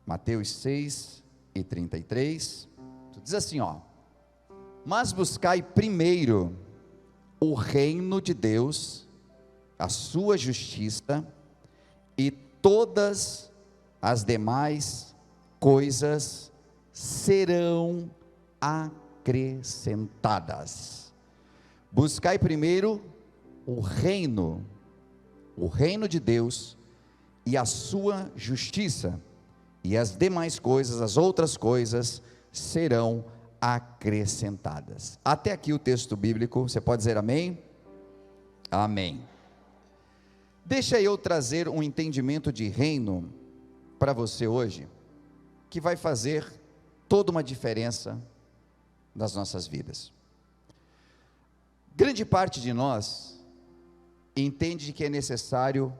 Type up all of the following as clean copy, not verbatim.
Mateus 6:33, diz assim, ó: mas buscai primeiro o reino de Deus, a sua justiça, e todas as demais coisas serão acrescentadas. Buscai primeiro o reino de Deus e a sua justiça, e as demais coisas, as outras coisas, serão acrescentadas. Até aqui o texto bíblico, você pode dizer amém? Amém. Deixa eu trazer um entendimento de reino para você hoje, que vai fazer toda uma diferença nas nossas vidas. Grande parte de nós entende que é necessário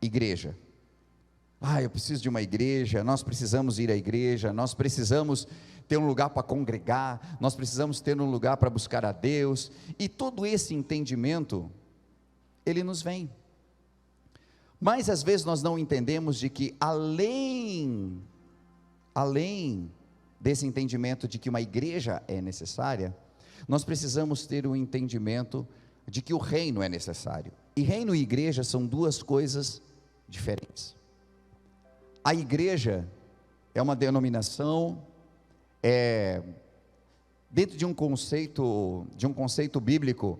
igreja. Eu preciso de uma igreja, nós precisamos ir à igreja, nós precisamos ter um lugar para congregar, nós precisamos ter um lugar para buscar a Deus, e todo esse entendimento, ele nos vem. Mas às vezes nós não entendemos de que além desse entendimento de que uma igreja é necessária, nós precisamos ter um entendimento de que o reino é necessário. E reino e igreja são duas coisas diferentes. A igreja é uma denominação, dentro de um conceito bíblico,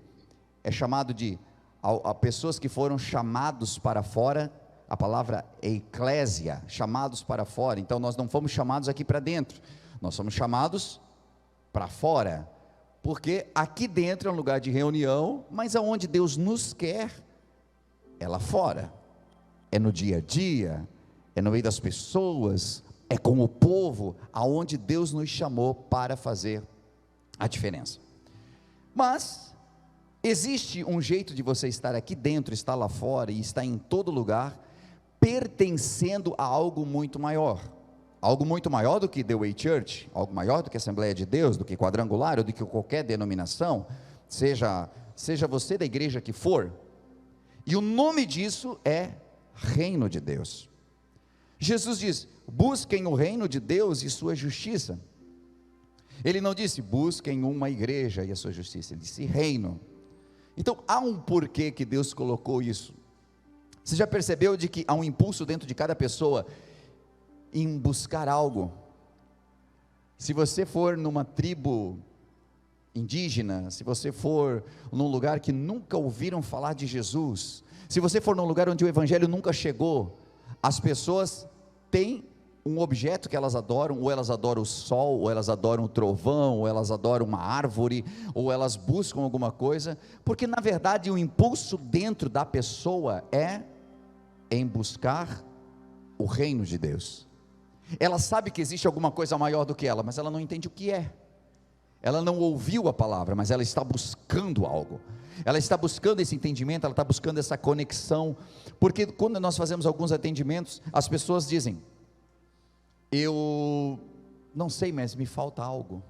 é chamado de a pessoas que foram chamados para fora. A palavra é eclésia, chamados para fora. Então nós não fomos chamados aqui para dentro, nós somos chamados para fora, porque aqui dentro é um lugar de reunião, mas aonde Deus nos quer é lá fora, é no dia a dia, é no meio das pessoas, é com o povo, aonde Deus nos chamou para fazer a diferença. Mas existe um jeito de você estar aqui dentro, estar lá fora e estar em todo lugar, pertencendo a algo muito maior do que The Way Church, algo maior do que Assembleia de Deus, do que Quadrangular, ou do que qualquer denominação, seja você da igreja que for, e o nome disso é Reino de Deus. Jesus diz: busquem o reino de Deus e sua justiça. Ele não disse busquem uma igreja e a sua justiça, ele disse reino. Então há um porquê que Deus colocou isso. Você já percebeu de que há um impulso dentro de cada pessoa em buscar algo? Se você for numa tribo indígena, se você for num lugar que nunca ouviram falar de Jesus, se você for num lugar onde o evangelho nunca chegou, as pessoas têm um objeto que elas adoram, ou elas adoram o sol, ou elas adoram o trovão, ou elas adoram uma árvore, ou elas buscam alguma coisa, porque na verdade o impulso dentro da pessoa é em buscar o reino de Deus. Ela sabe que existe alguma coisa maior do que ela, mas ela não entende o que é. Ela não ouviu a palavra, mas ela está buscando algo. Ela está buscando esse entendimento, ela está buscando essa conexão, porque quando nós fazemos alguns atendimentos, as pessoas dizem: eu não sei, mas me falta algo,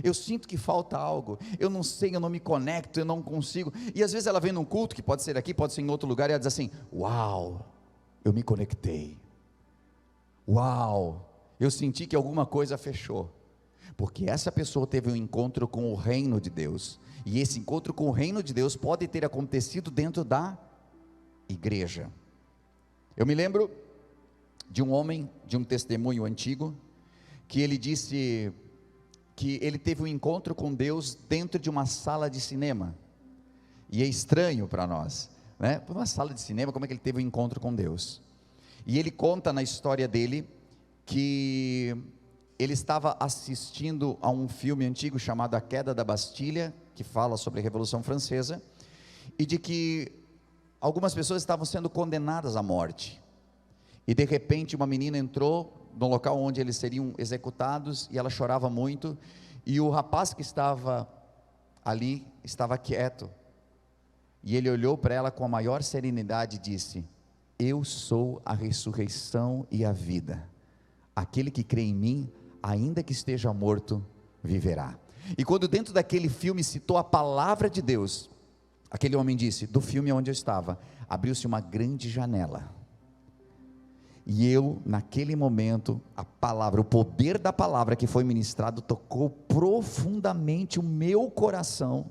eu sinto que falta algo, eu não sei, eu não me conecto, eu não consigo. E às vezes ela vem num culto, que pode ser aqui, pode ser em outro lugar, e ela diz assim: uau, eu me conectei, uau, eu senti que alguma coisa fechou, porque essa pessoa teve um encontro com o reino de Deus, e esse encontro com o reino de Deus pode ter acontecido dentro da igreja. Eu me lembro de um homem, de um testemunho antigo, que ele disse que ele teve um encontro com Deus dentro de uma sala de cinema, e é estranho para nós, né? Uma sala de cinema, como é que ele teve um encontro com Deus? E ele conta na história dele, que ele estava assistindo a um filme antigo chamado A Queda da Bastilha, que fala sobre a Revolução Francesa, e de que algumas pessoas estavam sendo condenadas à morte, e de repente uma menina entrou no local onde eles seriam executados, e ela chorava muito, e o rapaz que estava ali, estava quieto, e ele olhou para ela com a maior serenidade e disse: eu sou a ressurreição e a vida, aquele que crê em mim, ainda que esteja morto, viverá. E quando dentro daquele filme citou a palavra de Deus, aquele homem disse: do filme onde eu estava, abriu-se uma grande janela, E eu, naquele momento, a palavra, o poder da palavra que foi ministrado, tocou profundamente o meu coração,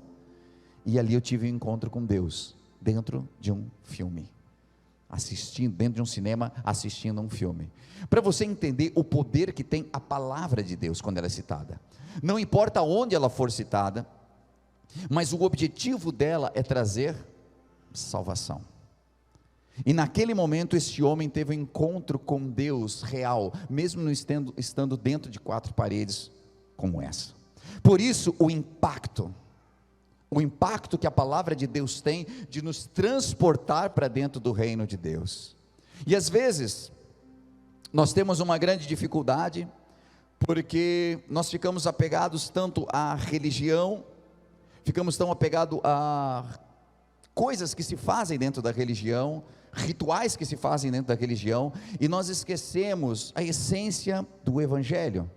e ali eu tive um encontro com Deus, dentro de um filme, assistindo, dentro de um cinema, assistindo um filme, para você entender o poder que tem a palavra de Deus, quando ela é citada, não importa onde ela for citada, mas o objetivo dela é trazer salvação. E naquele momento este homem teve um encontro com Deus real, mesmo não estando dentro de quatro paredes como essa. Por isso o impacto que a palavra de Deus tem de nos transportar para dentro do reino de Deus. E às vezes nós temos uma grande dificuldade, porque nós ficamos apegados tanto à religião, ficamos tão apegados a coisas que se fazem dentro da religião, rituais que se fazem dentro da religião, e nós esquecemos a essência do evangelho,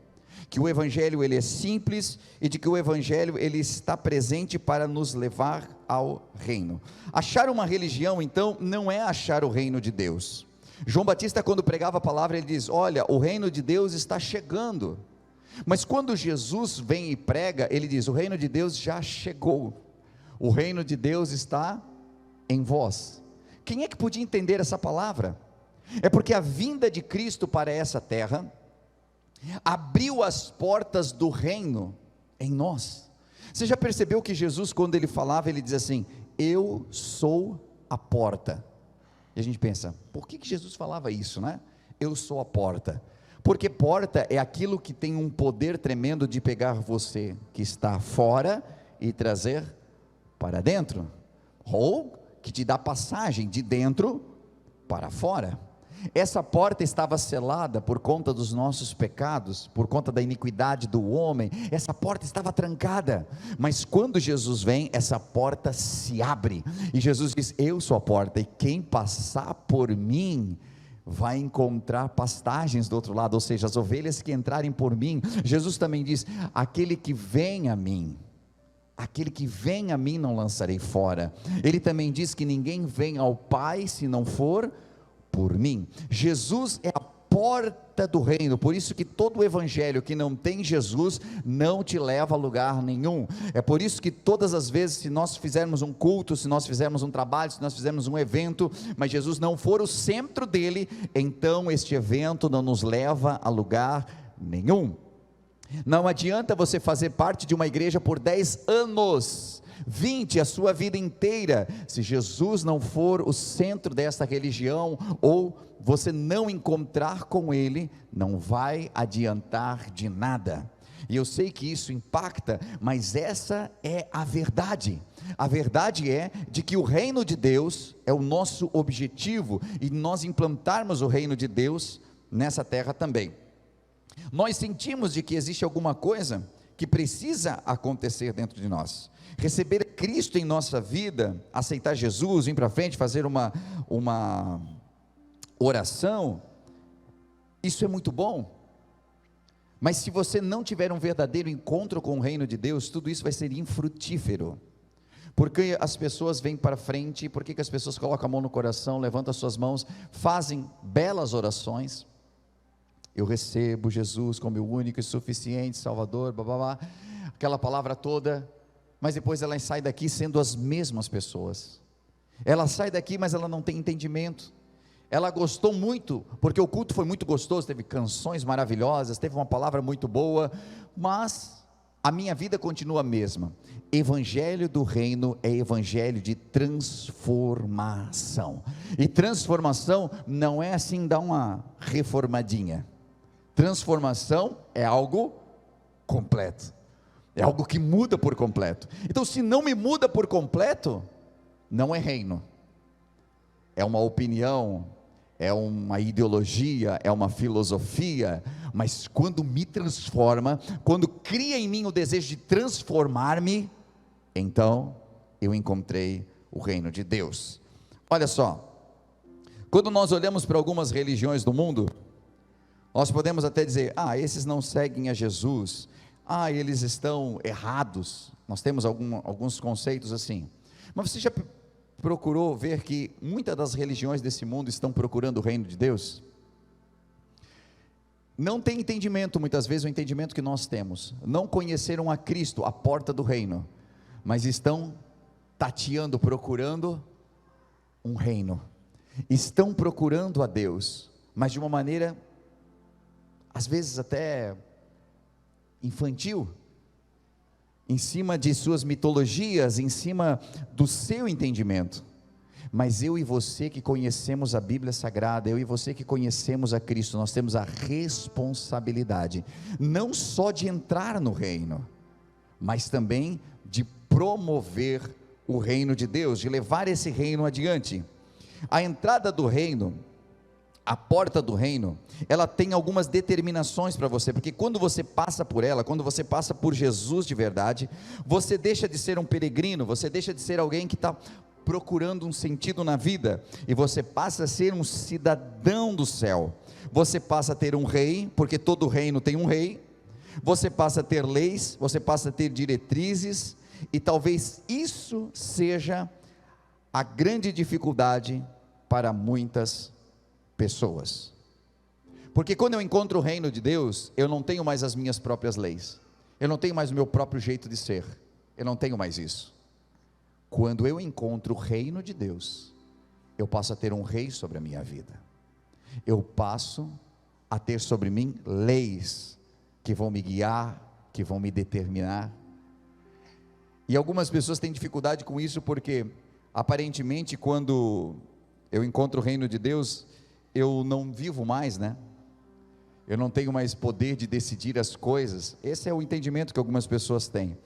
que o evangelho ele é simples, e de que o evangelho ele está presente para nos levar ao reino. Achar uma religião então não é achar o reino de Deus. João Batista, quando pregava a palavra, ele diz: olha, o reino de Deus está chegando. Mas quando Jesus vem e prega, ele diz: o reino de Deus já chegou, o reino de Deus está em vós. Quem é que podia entender essa palavra? É porque a vinda de Cristo para essa terra abriu as portas do reino em nós. Você já percebeu que Jesus, quando ele falava, ele diz assim: eu sou a porta. E a gente pensa, por que Jesus falava isso, né? Eu sou a porta. Porque porta é aquilo que tem um poder tremendo de pegar você que está fora e trazer para dentro, ou que te dá passagem de dentro para fora. Essa porta estava selada por conta dos nossos pecados, por conta da iniquidade do homem. Essa porta estava trancada, mas quando Jesus vem, essa porta se abre, e Jesus diz: eu sou a porta, e quem passar por mim vai encontrar pastagens do outro lado, ou seja, as ovelhas que entrarem por mim. Jesus também diz: aquele que vem a mim não lançarei fora. Ele também diz que ninguém vem ao Pai se não for por mim. Jesus é a porta do reino, por isso que todo o evangelho que não tem Jesus, não te leva a lugar nenhum. É por isso que todas as vezes, se nós fizermos um culto, se nós fizermos um trabalho, se nós fizermos um evento, mas Jesus não for o centro dele, então este evento não nos leva a lugar nenhum. Não adianta você fazer parte de uma igreja por 10 anos, 20, a sua vida inteira, se Jesus não for o centro dessa religião, ou você não encontrar com Ele, não vai adiantar de nada. E eu sei que isso impacta, mas essa é a verdade. A verdade é de que o reino de Deus é o nosso objetivo, e nós implantarmos o reino de Deus nessa terra também. Nós sentimos de que existe alguma coisa que precisa acontecer dentro de nós. Receber Cristo em nossa vida, aceitar Jesus, vir para frente, fazer uma oração, isso é muito bom. Mas se você não tiver um verdadeiro encontro com o reino de Deus, tudo isso vai ser infrutífero. Porque as pessoas vêm para frente, porque as pessoas colocam a mão no coração, levantam as suas mãos, fazem belas orações: eu recebo Jesus como meu único e suficiente Salvador, blá, blá, blá, aquela palavra toda, mas depois ela sai daqui sendo as mesmas pessoas. Ela sai daqui, mas ela não tem entendimento. Ela gostou muito, porque o culto foi muito gostoso, teve canções maravilhosas, teve uma palavra muito boa, mas a minha vida continua a mesma. Evangelho do reino é evangelho de transformação, e transformação não é assim dar uma reformadinha. Transformação é algo completo, é algo que muda por completo. Então, se não me muda por completo, não é reino, é uma opinião, é uma ideologia, é uma filosofia. Mas quando me transforma, quando cria em mim o desejo de transformar-me, então eu encontrei o reino de Deus. Olha só, quando nós olhamos para algumas religiões do mundo, nós podemos até dizer: esses não seguem a Jesus, eles estão errados. Nós temos alguns conceitos assim. Mas você já procurou ver que muitas das religiões desse mundo estão procurando o reino de Deus? não têm entendimento, muitas vezes o entendimento que nós temos, não conheceram a Cristo, a porta do reino, mas estão tateando, procurando um reino, estão procurando a Deus, mas de uma maneira, às vezes até infantil, em cima de suas mitologias, em cima do seu entendimento. Mas eu e você que conhecemos a Bíblia Sagrada, eu e você que conhecemos a Cristo, nós temos a responsabilidade, não só de entrar no reino, mas também de promover o reino de Deus, de levar esse reino adiante. A entrada do reino, a porta do reino, ela tem algumas determinações para você, porque quando você passa por ela, quando você passa por Jesus de verdade, você deixa de ser um peregrino, você deixa de ser alguém que está procurando um sentido na vida, e você passa a ser um cidadão do céu, você passa a ter um rei, porque todo reino tem um rei, você passa a ter leis, você passa a ter diretrizes, e talvez isso seja a grande dificuldade para muitas pessoas, porque quando eu encontro o reino de Deus, eu não tenho mais as minhas próprias leis, eu não tenho mais o meu próprio jeito de ser, eu não tenho mais isso. Quando eu encontro o reino de Deus, eu passo a ter um rei sobre a minha vida, eu passo a ter sobre mim leis, que vão me guiar, que vão me determinar, e algumas pessoas têm dificuldade com isso, porque aparentemente quando eu encontro o reino de Deus, eu não vivo mais, né? Eu não tenho mais poder de decidir as coisas. Esse é o entendimento que algumas pessoas têm,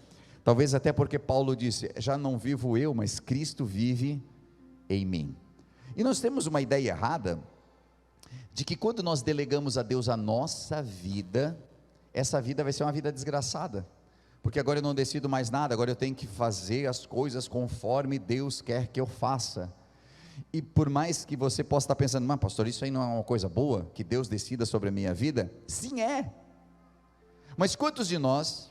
talvez até porque Paulo disse, já não vivo eu, mas Cristo vive em mim. E nós temos uma ideia errada, de que quando nós delegamos a Deus a nossa vida, essa vida vai ser uma vida desgraçada, porque agora eu não decido mais nada, agora eu tenho que fazer as coisas conforme Deus quer que eu faça. E por mais que você possa estar pensando, mas pastor, isso aí não é uma coisa boa, que Deus decida sobre a minha vida? Sim, é. Mas quantos de nós,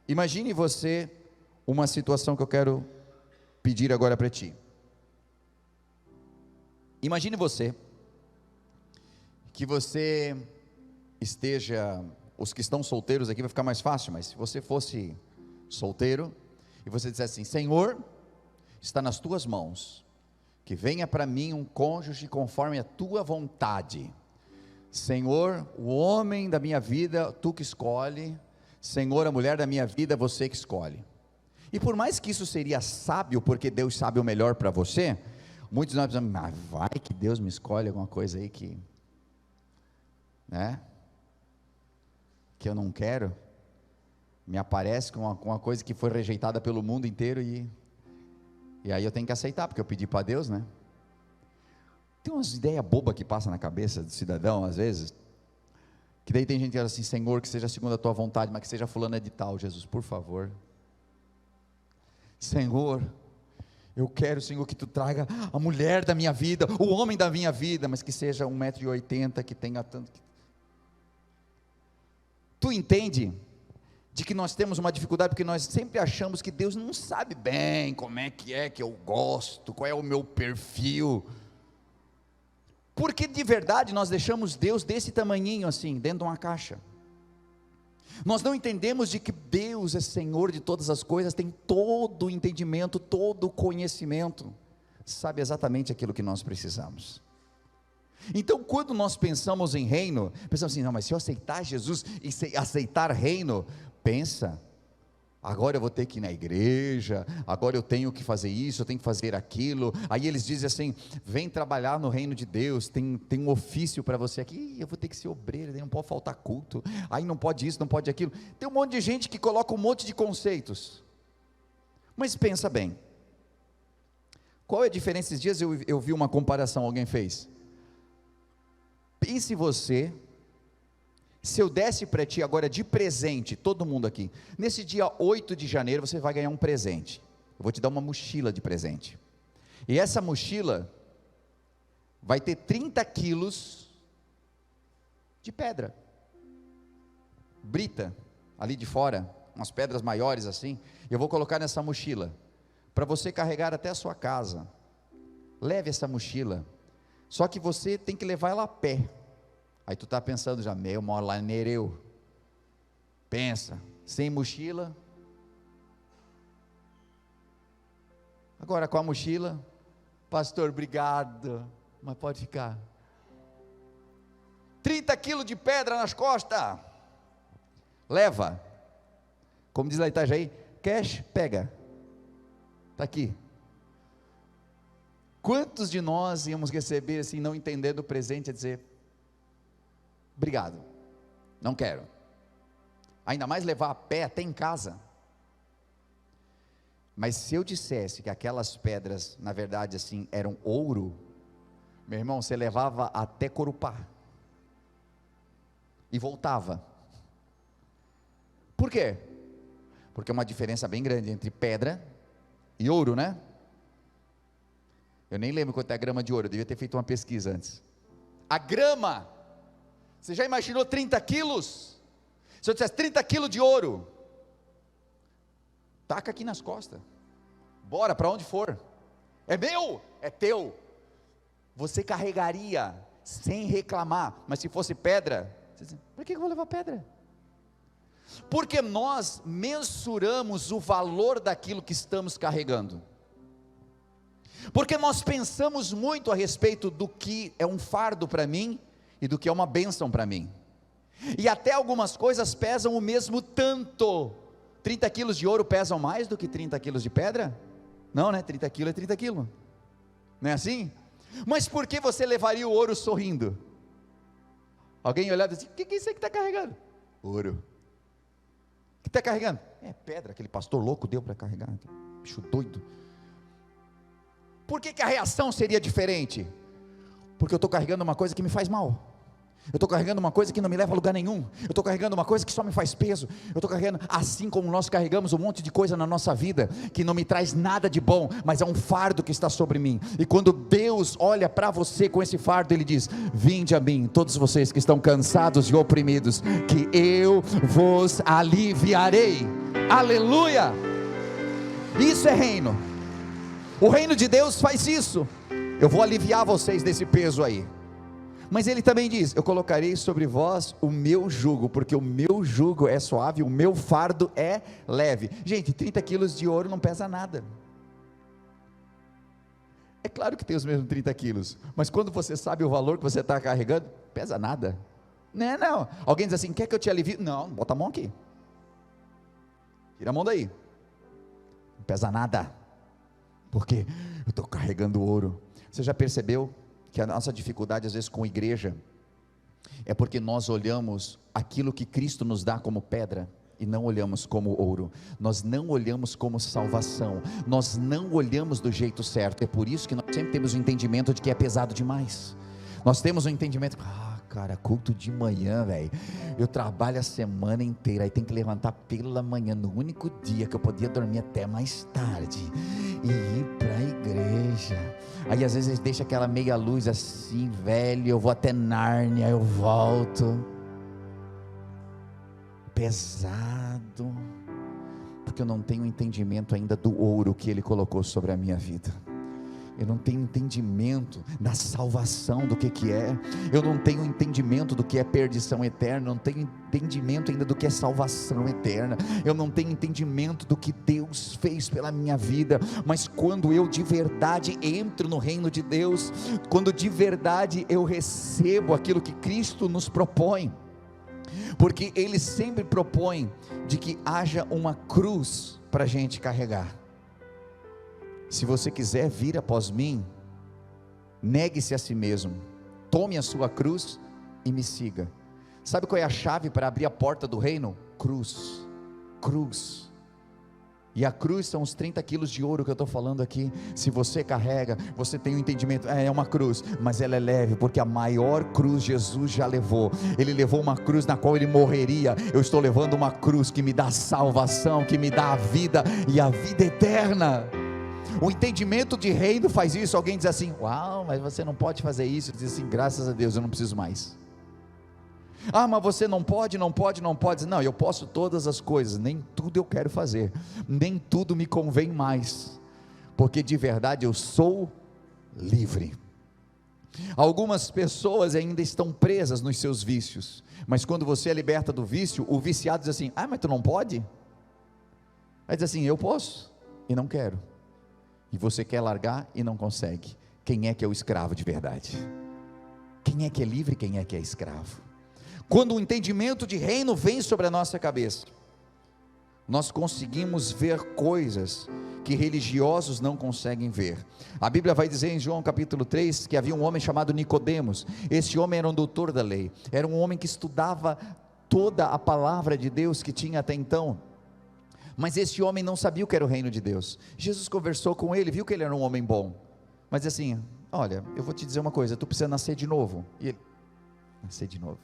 imagine você, uma situação que eu quero pedir agora para ti, imagine você, que você esteja, os que estão solteiros aqui vai ficar mais fácil, mas se você fosse solteiro, e você dissesse assim, Senhor, está nas tuas mãos, que venha para mim um cônjuge conforme a tua vontade, Senhor, o homem da minha vida, tu que escolhe, Senhor, a mulher da minha vida, você que escolhe. E por mais que isso seria sábio, porque Deus sabe o melhor para você, muitos de nós pensamos, mas vai que Deus me escolhe alguma coisa aí que, né, que eu não quero, me aparece com uma coisa que foi rejeitada pelo mundo inteiro, e aí eu tenho que aceitar, porque eu pedi para Deus, né? Tem umas ideias bobas que passam na cabeça do cidadão, às vezes, que daí tem gente que fala assim, Senhor, que seja segundo a tua vontade, mas que seja fulano de tal, Jesus, por favor. Senhor, eu quero, Senhor, que tu traga a mulher da minha vida, o homem da minha vida, mas que seja 1,80 m, que tenha tanto. Tu entende de que nós temos uma dificuldade, porque nós sempre achamos que Deus não sabe bem como é que eu gosto, qual é o meu perfil, porque de verdade nós deixamos Deus desse tamanhinho assim, dentro de uma caixa. Nós não entendemos de que Deus é Senhor de todas as coisas, tem todo o entendimento, todo o conhecimento, sabe exatamente aquilo que nós precisamos. Então quando nós pensamos em reino, pensamos assim, não, mas se eu aceitar Jesus e aceitar reino, pensa, agora eu vou ter que ir na igreja, agora eu tenho que fazer isso, eu tenho que fazer aquilo, aí eles dizem assim, vem trabalhar no reino de Deus, tem um ofício para você aqui, eu vou ter que ser obreiro, não pode faltar culto, aí não pode isso, não pode aquilo, tem um monte de gente que coloca um monte de conceitos, mas pensa bem, qual é a diferença? Esses dias eu vi uma comparação, alguém fez, pense você, se eu desse para ti agora de presente, todo mundo aqui, nesse dia 8 de janeiro você vai ganhar um presente, eu vou te dar uma mochila de presente, e essa mochila vai ter 30 quilos de pedra, brita, ali de fora, umas pedras maiores assim, eu vou colocar nessa mochila, para você carregar até a sua casa, leve essa mochila, só que você tem que levar ela a pé, Aí tu está pensando já, meu, moro lá em Nereu. Pensa, sem mochila. Agora com a mochila, pastor, obrigado, mas pode ficar. 30 quilos de pedra nas costas. Leva. Como diz lá em Itajaí, cash, pega. Está aqui. Quantos de nós íamos receber assim, não entendendo o presente, a dizer, obrigado, não quero. Ainda mais levar a pé até em casa. Mas se eu dissesse que aquelas pedras, na verdade assim, eram ouro, meu irmão, você levava até Corupá, e voltava. Por quê? Porque é uma diferença bem grande entre pedra e ouro, né? Eu nem lembro quanto é a grama de ouro, eu devia ter feito uma pesquisa antes. A grama, você já imaginou 30 quilos? Se eu dissesse 30 quilos de ouro, taca aqui nas costas, bora para onde for, é meu, é teu, você carregaria sem reclamar. Mas se fosse pedra, você diz, por que eu vou levar pedra? Porque nós mensuramos o valor daquilo que estamos carregando, porque nós pensamos muito a respeito do que é um fardo para mim, e do que é uma bênção para mim, e até algumas coisas pesam o mesmo tanto. 30 quilos de ouro pesam mais do que 30 quilos de pedra? Não, né? 30 quilos é 30 quilos, não é assim? Mas por que você levaria o ouro sorrindo? Alguém olhava e disse, o que é isso aí que está carregando? Ouro. O que está carregando? É pedra, aquele pastor louco deu para carregar, bicho doido. Por que a reação seria diferente? Porque eu estou carregando uma coisa que me faz mal, eu estou carregando uma coisa que não me leva a lugar nenhum, eu estou carregando uma coisa que só me faz peso, eu estou carregando, assim como nós carregamos um monte de coisa na nossa vida, que não me traz nada de bom, mas é um fardo que está sobre mim, e quando Deus olha para você com esse fardo, Ele diz, vinde a mim, todos vocês que estão cansados e oprimidos, que eu vos aliviarei. Aleluia! Isso é reino. O reino de Deus faz isso. Eu vou aliviar vocês desse peso aí. Mas Ele também diz, eu colocarei sobre vós o meu jugo, porque o meu jugo é suave, o meu fardo é leve. Gente, 30 quilos de ouro não pesa nada. É claro que tem os mesmos 30 quilos, mas quando você sabe o valor que você está carregando, pesa nada. Não. Alguém diz assim, quer que eu te alivie? Não, bota a mão aqui. Tira a mão daí. Não pesa nada. Porque eu estou carregando ouro. Você já percebeu que a nossa dificuldade às vezes com igreja é porque nós olhamos aquilo que Cristo nos dá como pedra e não olhamos como ouro, nós não olhamos como salvação, nós não olhamos do jeito certo. É por isso que nós sempre temos o entendimento de que é pesado demais. Nós temos um entendimento, cara, culto de manhã, velho, eu trabalho a semana inteira, aí tem que levantar pela manhã, no único dia que eu podia dormir até mais tarde, e ir para a igreja, aí às vezes deixa aquela meia luz assim, velho, eu vou até Nárnia, eu volto, pesado, porque eu não tenho entendimento ainda do ouro que Ele colocou sobre a minha vida. Eu não tenho entendimento da salvação, do que é, eu não tenho entendimento do que é perdição eterna, eu não tenho entendimento ainda do que é salvação eterna, eu não tenho entendimento do que Deus fez pela minha vida. Mas quando eu de verdade entro no reino de Deus, quando de verdade eu recebo aquilo que Cristo nos propõe, porque Ele sempre propõe de que haja uma cruz para a gente carregar. Se você quiser vir após mim, negue-se a si mesmo, tome a sua cruz e me siga. Sabe qual é a chave para abrir a porta do reino? Cruz, e a cruz são os 30 quilos de ouro que eu estou falando aqui. Se você carrega, você tem um entendimento, é uma cruz, mas ela é leve, porque a maior cruz Jesus já levou. Ele levou uma cruz na qual Ele morreria. Eu estou levando uma cruz que me dá salvação, que me dá a vida, e a vida eterna. O entendimento de reino faz isso. Alguém diz assim, uau, mas você não pode fazer isso. Diz assim, graças a Deus eu não preciso mais. Mas você não pode. Não, eu posso todas as coisas, nem tudo eu quero fazer, nem tudo me convém mais, porque de verdade eu sou livre. Algumas pessoas ainda estão presas nos seus vícios, mas quando você é liberta do vício, o viciado diz assim: ah, mas tu não pode? Aí diz assim: eu posso e não quero. E você quer largar e não consegue. Quem é que é o escravo de verdade? Quem é que é livre, quem é que é escravo? Quando o entendimento de reino vem sobre a nossa cabeça, nós conseguimos ver coisas que religiosos não conseguem ver. A Bíblia vai dizer em João capítulo 3, que havia um homem chamado Nicodemos. Esse homem era um doutor da lei, era um homem que estudava toda a palavra de Deus que tinha até então, mas esse homem não sabia o que era o reino de Deus. Jesus conversou com ele, viu que ele era um homem bom, mas assim: olha, eu vou te dizer uma coisa, tu precisa nascer de novo. E ele: nascer de novo?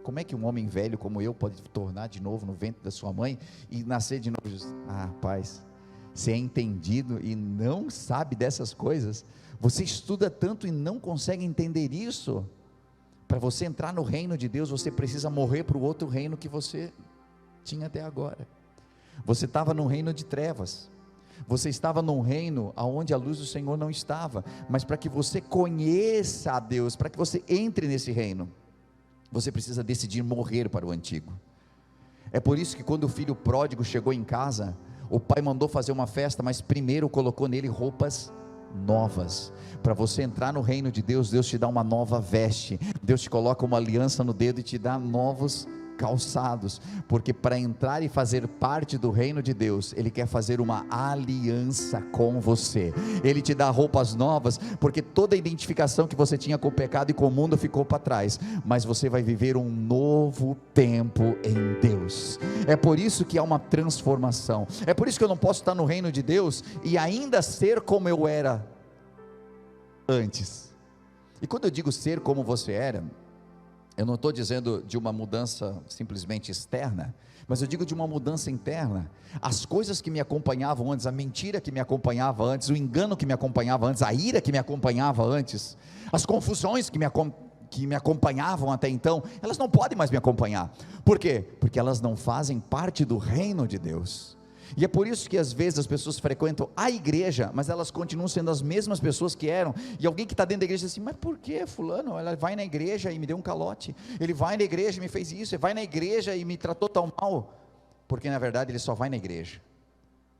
Como é que um homem velho como eu pode tornar de novo no ventre da sua mãe e nascer de novo? Ah, rapaz, você é entendido e não sabe dessas coisas, você estuda tanto e não consegue entender isso. Para você entrar no reino de Deus, você precisa morrer para o outro reino que você tinha até agora. Você estava num reino de trevas, você estava num reino onde a luz do Senhor não estava, mas para que você conheça a Deus, para que você entre nesse reino, você precisa decidir morrer para o antigo. É por isso que quando o filho pródigo chegou em casa, o pai mandou fazer uma festa, mas primeiro colocou nele roupas novas. Para você entrar no reino de Deus, Deus te dá uma nova veste, Deus te coloca uma aliança no dedo e te dá novos calçados, porque para entrar e fazer parte do reino de Deus, Ele quer fazer uma aliança com você. Ele te dá roupas novas, porque toda a identificação que você tinha com o pecado e com o mundo ficou para trás, mas você vai viver um novo tempo em Deus. É por isso que há uma transformação. É por isso que eu não posso estar no reino de Deus e ainda ser como eu era antes. E quando eu digo ser como você era, eu não estou dizendo de uma mudança simplesmente externa, mas eu digo de uma mudança interna. As coisas que me acompanhavam antes, a mentira que me acompanhava antes, o engano que me acompanhava antes, a ira que me acompanhava antes, as confusões que me acompanhavam até então, elas não podem mais me acompanhar. Por quê? Porque elas não fazem parte do reino de Deus. E é por isso que às vezes as pessoas frequentam a igreja, mas elas continuam sendo as mesmas pessoas que eram, e alguém que está dentro da igreja diz assim: mas por que fulano? Ela vai na igreja e me deu um calote, ele vai na igreja e me fez isso, ele vai na igreja e me tratou tão mal, porque na verdade ele só vai na igreja,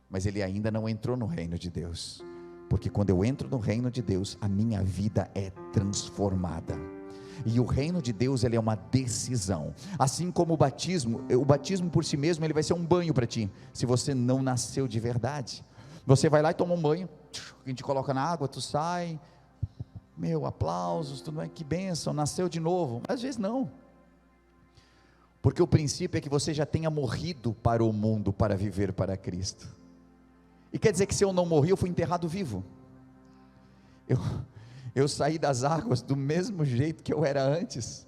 mas ele ainda não entrou no reino de Deus, porque quando eu entro no reino de Deus, a minha vida é transformada. E o reino de Deus, ele é uma decisão, assim como o batismo por si mesmo, ele vai ser um banho para ti, se você não nasceu de verdade. Você vai lá e toma um banho, a gente coloca na água, tu sai, aplausos, tudo bem, que bênção, nasceu de novo. Mas às vezes não, porque o princípio é que você já tenha morrido para o mundo, para viver para Cristo. E quer dizer que se eu não morri, eu fui enterrado vivo. Eu saí das águas do mesmo jeito que eu era antes.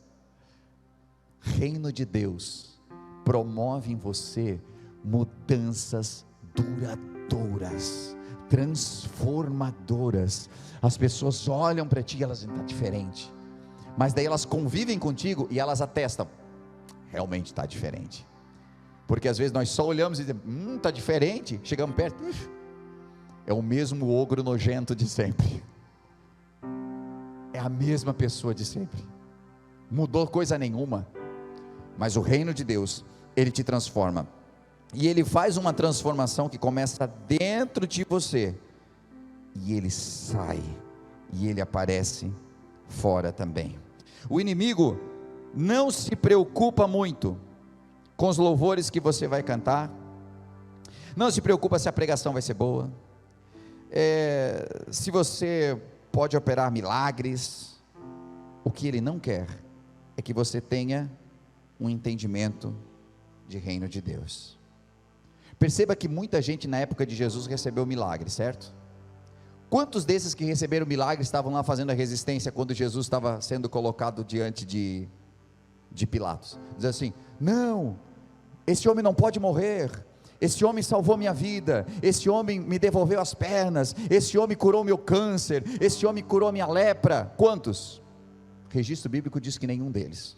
Reino de Deus promove em você mudanças duradouras, transformadoras. As pessoas olham para ti e elas dizem: está diferente, mas daí elas convivem contigo e elas atestam: realmente está diferente. Porque às vezes nós só olhamos e dizemos: está diferente, chegamos perto, é o mesmo ogro nojento de sempre, é a mesma pessoa de sempre, mudou coisa nenhuma. Mas o reino de Deus, ele te transforma, e ele faz uma transformação que começa dentro de você, e ele sai, e ele aparece fora também. O inimigo não se preocupa muito com os louvores que você vai cantar, não se preocupa se a pregação vai ser boa, se você pode operar milagres. O que ele não quer é que você tenha um entendimento de reino de Deus. Perceba que muita gente na época de Jesus recebeu milagre, certo? Quantos desses que receberam milagre estavam lá fazendo a resistência quando Jesus estava sendo colocado diante de Pilatos? Diz assim: não, esse homem não pode morrer, esse homem salvou minha vida, esse homem me devolveu as pernas, esse homem curou meu câncer, esse homem curou minha lepra. Quantos? O registro bíblico diz que nenhum deles.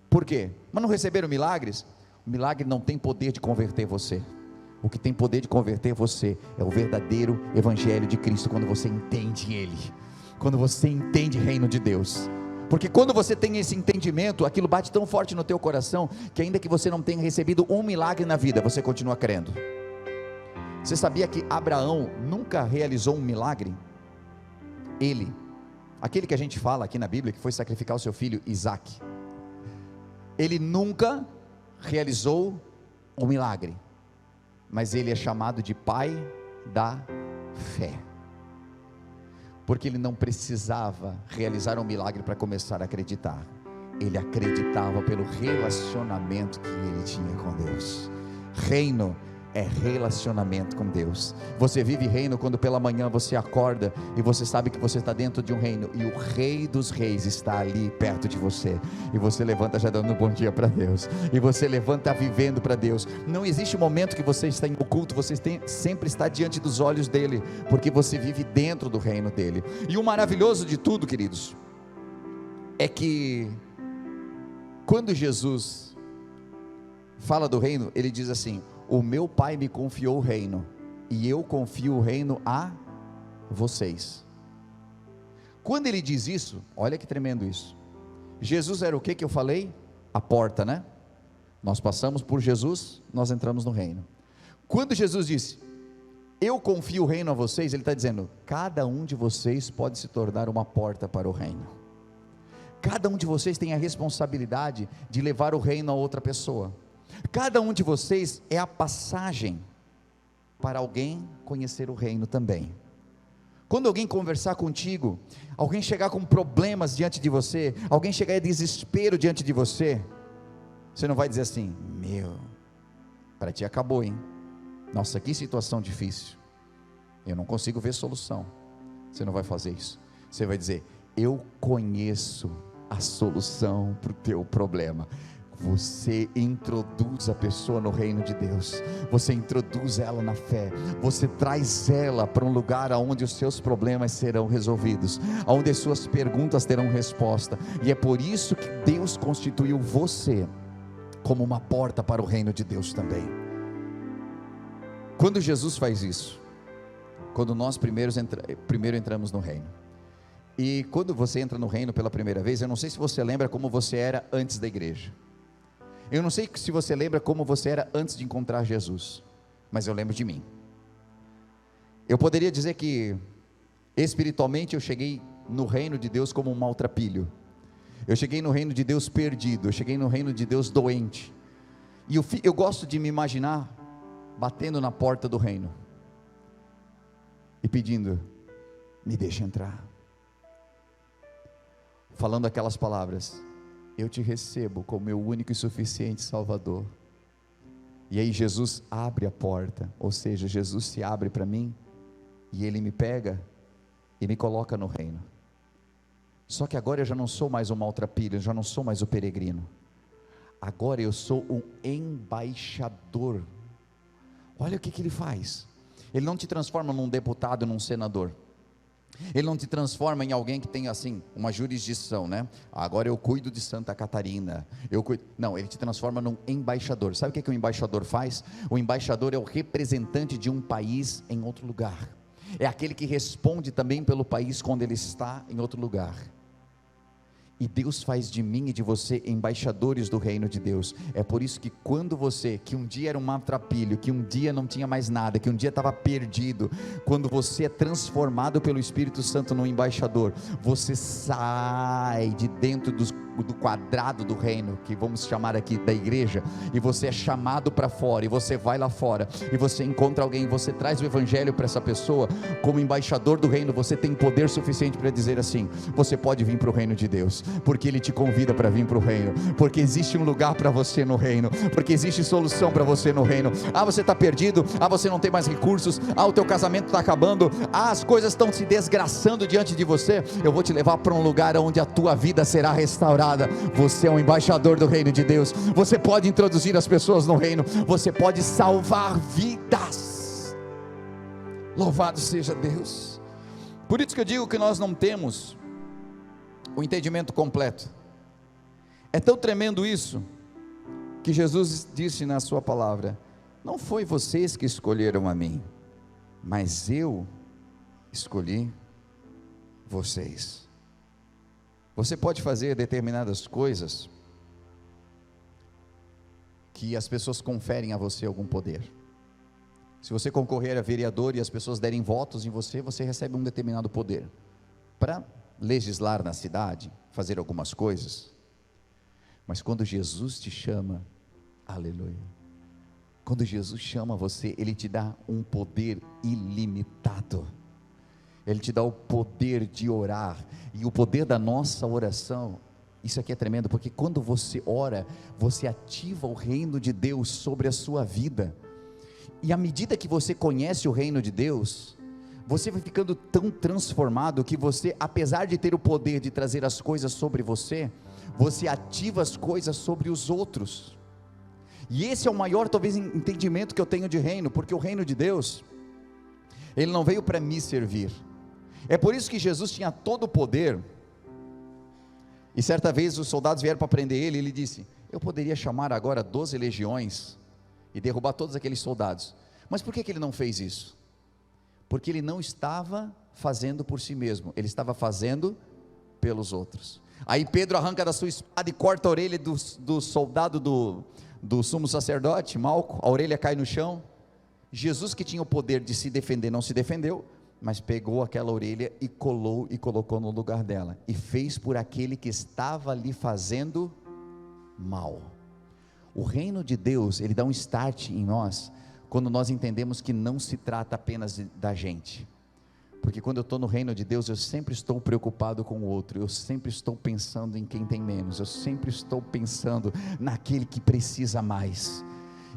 Por quê? Mas não receberam milagres? O milagre não tem poder de converter você. O que tem poder de converter você é o verdadeiro evangelho de Cristo, quando você entende ele. quando você entende o reino de Deus. Porque quando você tem esse entendimento, aquilo bate tão forte no teu coração, que ainda que você não tenha recebido um milagre na vida, você continua crendo. Você sabia que Abraão nunca realizou um milagre? Ele, aquele que a gente fala aqui na Bíblia, que foi sacrificar o seu filho Isaque, ele nunca realizou um milagre, mas ele é chamado de pai da fé, porque ele não precisava realizar um milagre para começar a acreditar. Ele acreditava pelo relacionamento que ele tinha com Deus. Reino é relacionamento com Deus. Você vive reino quando pela manhã você acorda e você sabe que você está dentro de um reino e o Rei dos Reis está ali perto de você, e você levanta já dando um bom dia para Deus, e você levanta vivendo para Deus. Não existe momento que você está em oculto, você sempre está diante dos olhos dele, porque você vive dentro do reino dele. E o maravilhoso de tudo, queridos, é que quando Jesus fala do reino, ele diz assim: o meu Pai me confiou o reino, e eu confio o reino a vocês. Quando ele diz isso, olha que tremendo isso. Jesus era o que eu falei? A porta, né? Nós passamos por Jesus, nós entramos no reino. Quando Jesus disse, eu confio o reino a vocês, ele está dizendo, cada um de vocês pode se tornar uma porta para o reino. Cada um de vocês tem a responsabilidade de levar o reino a outra pessoa. Cada um de vocês é a passagem para alguém conhecer o reino também. Quando alguém conversar contigo, alguém chegar com problemas diante de você, alguém chegar em desespero diante de você, você não vai dizer assim, meu, para ti acabou, hein? Nossa, que situação difícil, eu não consigo ver solução. Você não vai fazer isso. Você vai dizer, eu conheço a solução para o teu problema. Você introduz a pessoa no reino de Deus, você introduz ela na fé, você traz ela para um lugar onde os seus problemas serão resolvidos, onde as suas perguntas terão resposta, e é por isso que Deus constituiu você como uma porta para o reino de Deus também. Quando Jesus faz isso, quando nós primeiro entramos no reino, e quando você entra no reino pela primeira vez, eu não sei se você lembra como você era antes da igreja, eu não sei se você lembra como você era antes de encontrar Jesus, mas eu lembro de mim. Eu poderia dizer que espiritualmente eu cheguei no reino de Deus como um maltrapilho, eu cheguei no reino de Deus perdido, eu cheguei no reino de Deus doente, e eu gosto de me imaginar batendo na porta do reino e pedindo, me deixa entrar, falando aquelas palavras, eu te recebo como meu único e suficiente Salvador. E aí Jesus abre a porta, ou seja, Jesus se abre para mim, e Ele me pega e me coloca no reino. Só que agora eu já não sou mais um maltrapilho, eu já não sou mais o peregrino, agora eu sou um embaixador. Olha o que Ele faz, Ele não te transforma num deputado, num senador, Ele não te transforma em alguém que tem assim, uma jurisdição, né? Agora eu cuido de Santa Catarina, não, Ele te transforma num embaixador. Sabe o que o embaixador faz? O embaixador é o representante de um país em outro lugar, é aquele que responde também pelo país quando ele está em outro lugar. E Deus faz de mim e de você embaixadores do reino de Deus. É por isso que quando você, que um dia era um maltrapilho, que um dia não tinha mais nada, que um dia estava perdido, quando você é transformado pelo Espírito Santo num embaixador, você sai de dentro do quadrado do reino, que vamos chamar aqui da igreja, e você é chamado para fora, e você vai lá fora, e você encontra alguém, você traz o evangelho para essa pessoa, como embaixador do reino, você tem poder suficiente para dizer assim, você pode vir para o reino de Deus, porque Ele te convida para vir para o reino, porque existe um lugar para você no reino, porque existe solução para você no reino. Você está perdido, você não tem mais recursos, o teu casamento está acabando, as coisas estão se desgraçando diante de você, eu vou te levar para um lugar onde a tua vida será restaurada. Você é um embaixador do reino de Deus, você pode introduzir as pessoas no reino, você pode salvar vidas, louvado seja Deus. Por isso que eu digo que nós não temos o entendimento completo. É tão tremendo isso, que Jesus disse na sua palavra, não foi vocês que escolheram a mim, mas eu escolhi vocês. Você pode fazer determinadas coisas que as pessoas conferem a você algum poder. Se você concorrer a vereador e as pessoas derem votos em você, você recebe um determinado poder para legislar na cidade, fazer algumas coisas. Mas quando Jesus te chama, aleluia, quando Jesus chama você, Ele te dá um poder ilimitado. Ele te dá o poder de orar, e o poder da nossa oração, isso aqui é tremendo, porque quando você ora, você ativa o reino de Deus sobre a sua vida, e à medida que você conhece o reino de Deus, você vai ficando tão transformado, que você, apesar de ter o poder de trazer as coisas sobre você, você ativa as coisas sobre os outros, e esse é o maior, talvez, entendimento que eu tenho de reino, porque o reino de Deus, Ele não veio para me servir. É por isso que Jesus tinha todo o poder, e certa vez os soldados vieram para prender ele, e ele disse: eu poderia chamar agora 12 legiões, e derrubar todos aqueles soldados, mas por que ele não fez isso? Porque ele não estava fazendo por si mesmo, ele estava fazendo pelos outros. Aí Pedro arranca da sua espada e corta a orelha do soldado do sumo sacerdote, Malco, a orelha cai no chão. Jesus, que tinha o poder de se defender, não se defendeu, mas pegou aquela orelha e colocou no lugar dela, e fez por aquele que estava ali fazendo mal. O reino de Deus, ele dá um start em nós, quando nós entendemos que não se trata apenas da gente, porque quando eu estou no reino de Deus, eu sempre estou preocupado com o outro, eu sempre estou pensando em quem tem menos, eu sempre estou pensando naquele que precisa mais,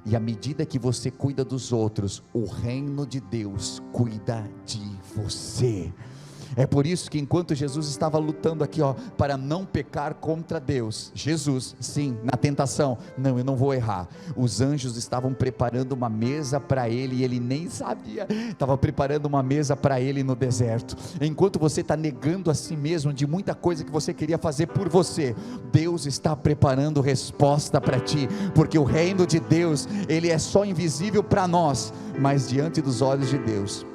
e à medida que você cuida dos outros, o reino de Deus cuida de você. É por isso que enquanto Jesus estava lutando aqui, para não pecar contra Deus, Jesus, sim, na tentação, não, eu não vou errar, os anjos estavam preparando uma mesa para ele, e ele nem sabia, estava preparando uma mesa para ele no deserto. Enquanto você está negando a si mesmo, de muita coisa que você queria fazer por você, Deus está preparando resposta para ti, porque o reino de Deus, ele é só invisível para nós, mas diante dos olhos de Deus,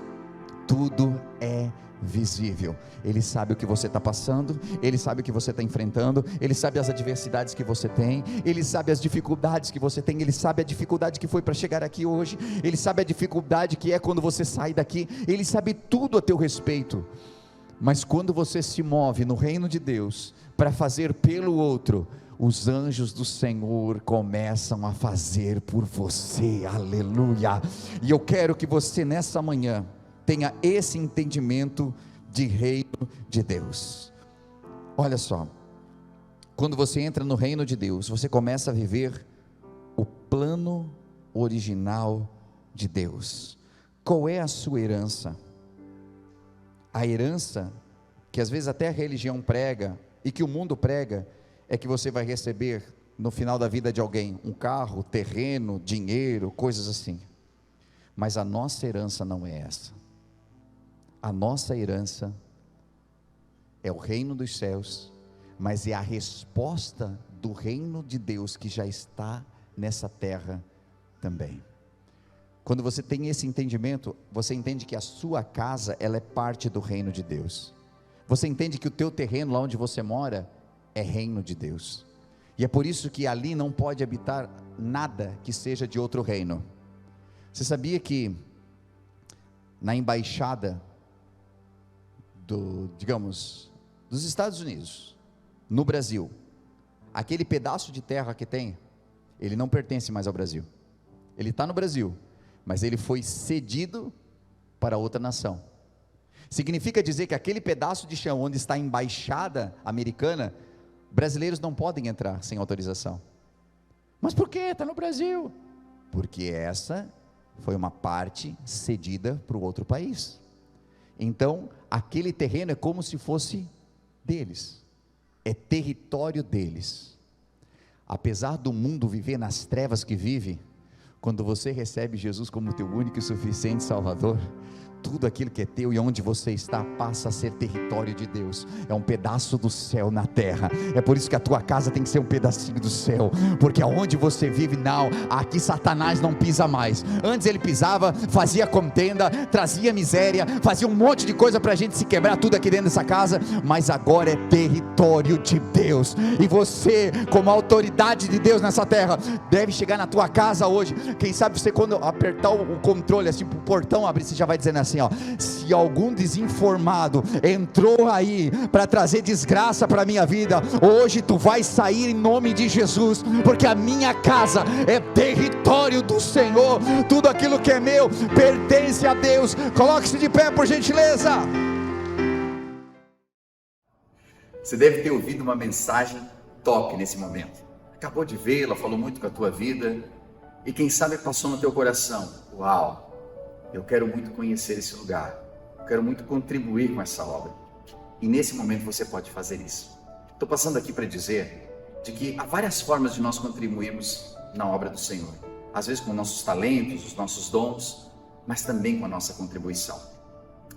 tudo é visível. Ele sabe o que você está passando, Ele sabe o que você está enfrentando, Ele sabe as adversidades que você tem, Ele sabe as dificuldades que você tem, Ele sabe a dificuldade que foi para chegar aqui hoje, Ele sabe a dificuldade que é quando você sai daqui, Ele sabe tudo a teu respeito. Mas quando você se move no reino de Deus, para fazer pelo outro, os anjos do Senhor começam a fazer por você, aleluia. E eu quero que você nessa manhã tenha esse entendimento de reino de Deus. Olha só, quando você entra no reino de Deus, você começa a viver o plano original de Deus. Qual é a sua herança? A herança, que às vezes até a religião prega, e que o mundo prega, é que você vai receber no final da vida de alguém, um carro, terreno, dinheiro, coisas assim. Mas a nossa herança não é essa. A nossa herança é o reino dos céus, mas é a resposta do reino de Deus que já está nessa terra também. Quando você tem esse entendimento, você entende que a sua casa, ela é parte do reino de Deus. Você entende que o teu terreno, lá onde você mora, é reino de Deus. E é por isso que ali não pode habitar nada que seja de outro reino. Você sabia que na embaixada dos Estados Unidos, no Brasil, aquele pedaço de terra que tem, ele não pertence mais ao Brasil, ele está no Brasil, mas ele foi cedido para outra nação. Significa dizer que aquele pedaço de chão onde está a embaixada americana, brasileiros não podem entrar sem autorização. Mas por que? Está no Brasil. Porque essa foi uma parte cedida para o outro país. Então, aquele terreno é como se fosse deles, é território deles. Apesar do mundo viver nas trevas que vive, quando você recebe Jesus como teu único e suficiente Salvador, tudo aquilo que é teu e onde você está passa a ser território de Deus, é um pedaço do céu na terra. É por isso que a tua casa tem que ser um pedacinho do céu, porque aonde você vive, não, aqui Satanás não pisa mais. Antes ele pisava, fazia contenda, trazia miséria, fazia um monte de coisa para a gente se quebrar tudo aqui dentro dessa casa, mas agora é território de Deus, e você, como autoridade de Deus nessa terra, deve chegar na tua casa hoje. Quem sabe você, quando apertar o controle assim para o portão abrir, você já vai dizendo assim, ó: se algum desinformado entrou aí para trazer desgraça para a minha vida, hoje tu vai sair em nome de Jesus, porque a minha casa é território do Senhor, tudo aquilo que é meu pertence a Deus. Coloque-se de pé, por gentileza. Você deve ter ouvido uma mensagem top nesse momento, acabou de vê-la, falou muito com a tua vida, e quem sabe passou no teu coração: uau, eu quero muito conhecer esse lugar, eu quero muito contribuir com essa obra. E nesse momento você pode fazer isso. Estou passando aqui para dizer de que há várias formas de nós contribuirmos na obra do Senhor, às vezes com nossos talentos, os nossos dons, mas também com a nossa contribuição.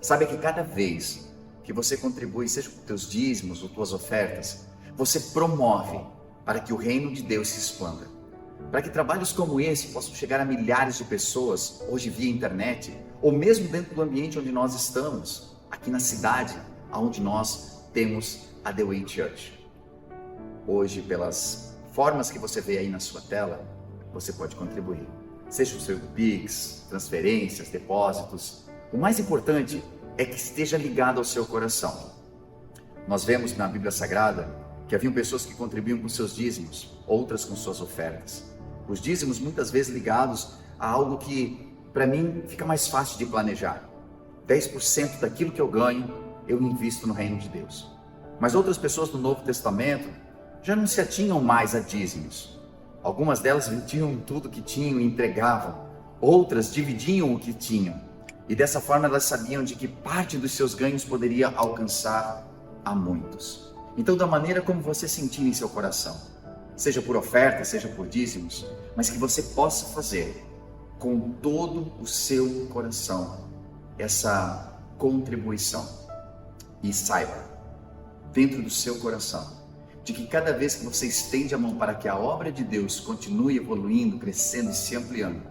Sabe que cada vez que você contribui, seja com teus dízimos ou tuas ofertas, você promove para que o reino de Deus se expanda, para que trabalhos como esse possam chegar a milhares de pessoas, hoje via internet, ou mesmo dentro do ambiente onde nós estamos, aqui na cidade, onde nós temos a The Way Church. Hoje, pelas formas que você vê aí na sua tela, você pode contribuir, seja o seu Pix, transferências, depósitos. O mais importante é que esteja ligado ao seu coração. Nós vemos na Bíblia Sagrada que haviam pessoas que contribuíam com seus dízimos, outras com suas ofertas. Os dízimos muitas vezes ligados a algo que para mim fica mais fácil de planejar. 10% daquilo que eu ganho, eu invisto no reino de Deus. Mas outras pessoas do Novo Testamento já não se atinham mais a dízimos. Algumas delas vendiam tudo que tinham e entregavam. Outras dividiam o que tinham. E dessa forma elas sabiam de que parte dos seus ganhos poderia alcançar a muitos. Então, da maneira como você sentir em seu coração, seja por oferta, seja por dízimos, mas que você possa fazer com todo o seu coração essa contribuição. E saiba, dentro do seu coração, de que cada vez que você estende a mão para que a obra de Deus continue evoluindo, crescendo e se ampliando,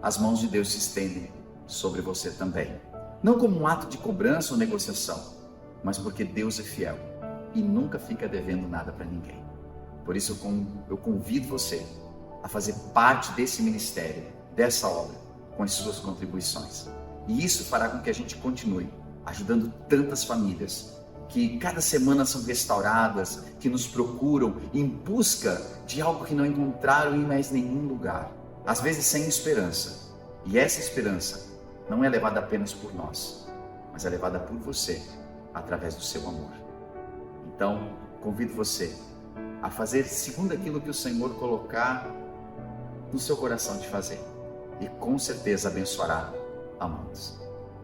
as mãos de Deus se estendem sobre você também. Não como um ato de cobrança ou negociação, mas porque Deus é fiel e nunca fica devendo nada para ninguém. Por isso eu convido você a fazer parte desse ministério, dessa obra, com as suas contribuições. E isso fará com que a gente continue ajudando tantas famílias que cada semana são restauradas, que nos procuram em busca de algo que não encontraram em mais nenhum lugar, às vezes sem esperança. E essa esperança não é levada apenas por nós, mas é levada por você, através do seu amor. Então, convido você a fazer segundo aquilo que o Senhor colocar no seu coração de fazer, e com certeza abençoará a muitos.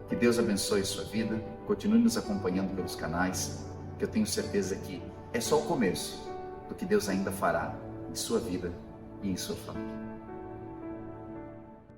Que Deus abençoe sua vida, continue nos acompanhando pelos canais, que eu tenho certeza que é só o começo do que Deus ainda fará em sua vida e em sua família.